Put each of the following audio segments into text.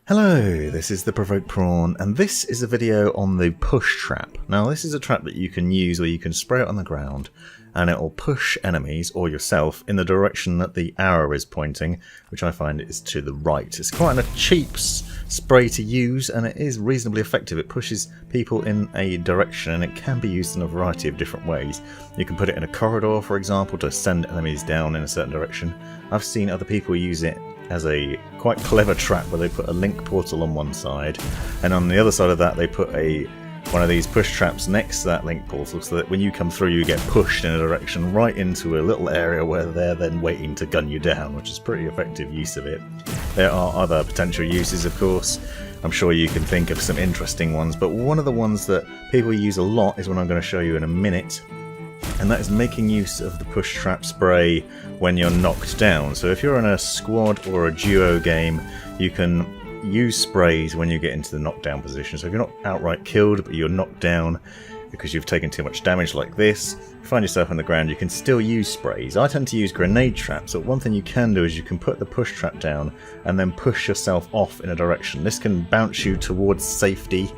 Hello, this is the Provoked Prawn, and this is a video on the push trap. Now this is a trap that you can use where you can spray it on the ground and it will push enemies or yourself in the direction that the arrow is pointing, which I find is to the right. It's quite a cheap spray to use and it is reasonably effective. It pushes people in a direction and it can be used in a variety of different ways. You can put it in a corridor, for example, to send enemies down in a certain direction. I've seen other people use it as a quite clever trap where they put a link portal on one side and on the other side of that they put one of these push traps next to that link portal so that when you come through you get pushed in a direction right into a little area where they're then waiting to gun you down, which is pretty effective use of it. There are other potential uses, of course. I'm sure you can think of some interesting ones, but one of the ones that people use a lot is one I'm going to show you in a minute, and that is making use of the push trap spray when you're knocked down. So if you're in a squad or a duo game, you can use sprays when you get into the knockdown position. So if you're not outright killed but you're knocked down because you've taken too much damage like this, you find yourself on the ground, you can still use sprays. I tend to use grenade traps, so one thing you can do is you can put the push trap down and then push yourself off in a direction. This can bounce you towards safety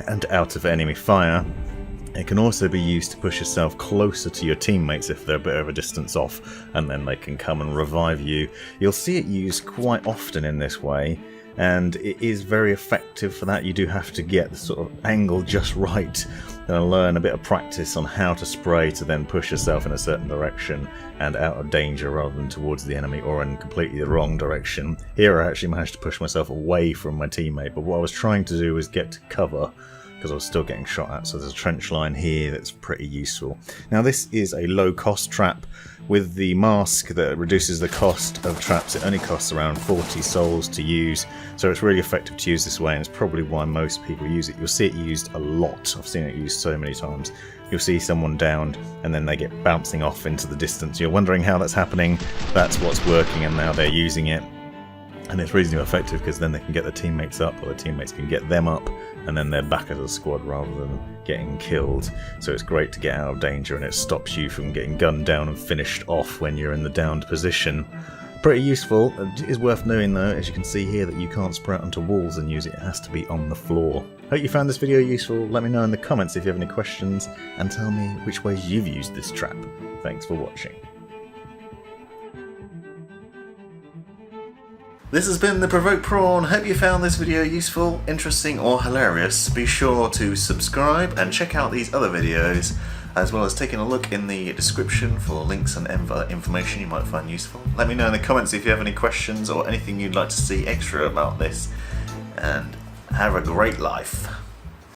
and out of enemy fire. It can also be used to push yourself closer to your teammates if they're a bit of a distance off, and then they can come and revive you. You'll see it used quite often in this way, and it is very effective for that. You do have to get the sort of angle just right and learn a bit of practice on how to spray to then push yourself in a certain direction and out of danger rather than towards the enemy or in completely the wrong direction. Here I actually managed to push myself away from my teammate, but what I was trying to do was get to cover because I was still getting shot at, so there's a trench line here that's pretty useful. Now this is a low cost trap with the mask that reduces the cost of traps. It only costs around 40 souls to use, so it's really effective to use this way, and it's probably why most people use it. You'll see it used a lot. I've seen it used so many times. You'll see someone downed and then they get bouncing off into the distance. You're wondering how that's happening. That's what's working, and now they're using it. And it's reasonably effective because then they can get their teammates up, or their teammates can get them up, and then they're back as a squad rather than getting killed. So it's great to get out of danger, and it stops you from getting gunned down and finished off when you're in the downed position. Pretty useful. It is worth knowing though, as you can see here, that you can't spray it onto walls and use it. It has to be on the floor. Hope you found this video useful. Let me know in the comments if you have any questions, and tell me which ways you've used this trap. Thanks for watching. This has been the Provoked Prawn. Hope you found this video useful, interesting or hilarious. Be sure to subscribe and check out these other videos, as well as taking a look in the description for links and other information you might find useful. Let me know in the comments if you have any questions or anything you'd like to see extra about this, and have a great life.